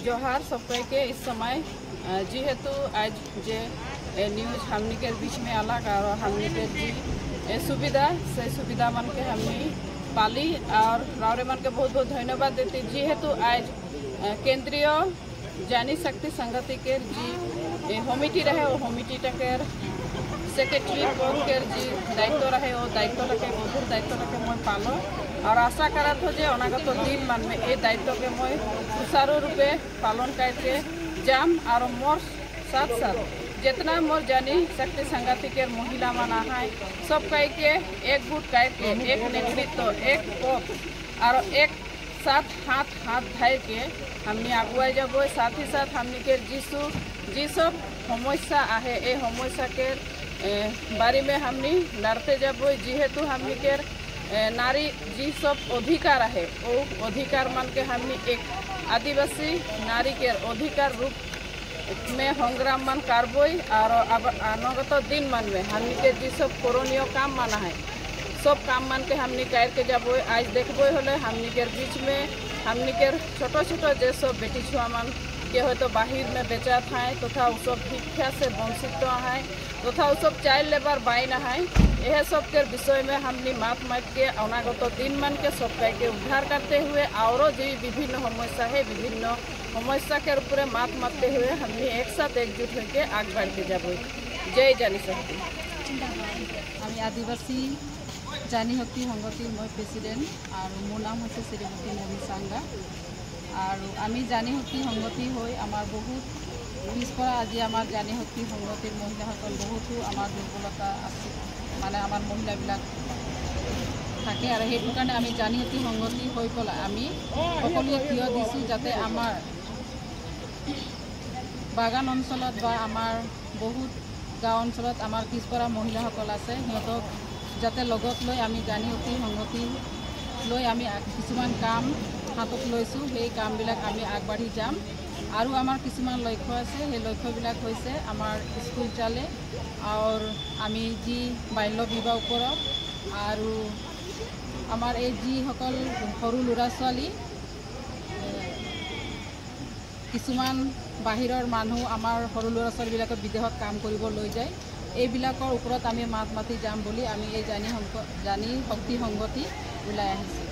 जोहार सबको के इस समय जेहेतु आज जे न्यूज हमनी के बीच में अलग और हमनी के जी सुविधा से सुविधा मन के हमनी पाली और रावरे मन के बहुत बहुत धन्यवाद देती जेहेतु आज केंद्रीय जानी शक्ति संगति के जी होमिटी रहे वो होमिटी टकर सेक्रेटरी पद के जी दायित्व रहे वो दायित्व रखे बहुत दायित्व रखे मैं पालो और आशा करत हो जे अनागत दिन मान में ये दायित्व के मैं सुचारू रूपे पालन करके जाम और मोर साथ साथ जितना मोर जानी शक्ति संगति के महिला माना है सब कह के एक गुट कह के एक नेतृत्व एक पद और एक साथ हाथ धर के हमने आगुआ जब साथ ही साथ हमने के जी सब समस्या आहे ये समस्या के बारे में हमने लड़ते जब जेहेतु हमने के नारी जी सब अधिकार है वो अधिकार मान के हमने एक आदिवासी नारी के अधिकार रूप में संग्राम मान करबई और अनागत दिन मान में हमने के जी सब करणीय काम माना है सब काम मान के हमने करके जब आज देखबे हले हमने के बीच में हमने के छोटो छोटो जे सब बेटी छुआ मान के हो तो बाहर में बेचा था तथा उस सब शिक्षा से वंचित है तथा उस सब चाइल्ड लेबर बाइन है यह सब के विषय में हमने मात के अनागत दिन मान के सब के उद्धार करते हुए और जो विभिन्न समस्या है विभिन्न समस्या के ऊपर मात मारते हुए हमने एक साथ एकजुट होकर आग बढ़ते जब जय जानी शक्ति आदिवासी जानी शक्ति संगति मैं प्रेसिडेंट और मोर नाम है श्रीमती मनीषांगा और आमी जानी शक्ति संगति आमार बहुत पिछपरा आज आमार जानी शक्ति संगतिर महिलाসকল बहुतो आमार दुर्बलता আছে माने आमार महिलाबिलाक থাকে और हेतु कारण आमी जानी शक्ति संगति হৈ পেলাই आमी সকলোৱে থিয় দিছোঁ যাতে आमार बागान अंचলত बा आमार बहुत गाँव अंचলত आमार पिछपरा महिलाসকল আছে সিহঁতক যাতে লগত লৈ আমি জানি শক্তি সংগতি লৈ আমি কিছুমান কাম হাতত লৈছোঁ সেই কামবিলাক আমি আগবাঢ়ি যাম আৰু আমাৰ কিছুমান লক্ষ্য আছে সেই লক্ষ্যবিলাক হৈছে আমাৰ স্কুল চালে আৰু আমি যি বাল্য বিবাহ ওপৰত আৰু আমাৰ এই যিসকল সৰু ল'ৰা ছোৱালী কিছুমান বাহিৰৰ মানুহ আমাৰ সৰু ল'ৰা ছোৱালীবিলাকক বিদেশত কাম কৰিব লৈ যায় এইবিলাকৰ ওপৰত আমি মাত মাতি যাম বুলি আমি এই জানি শক্তি সংগতি ওলাই আহিছোঁ।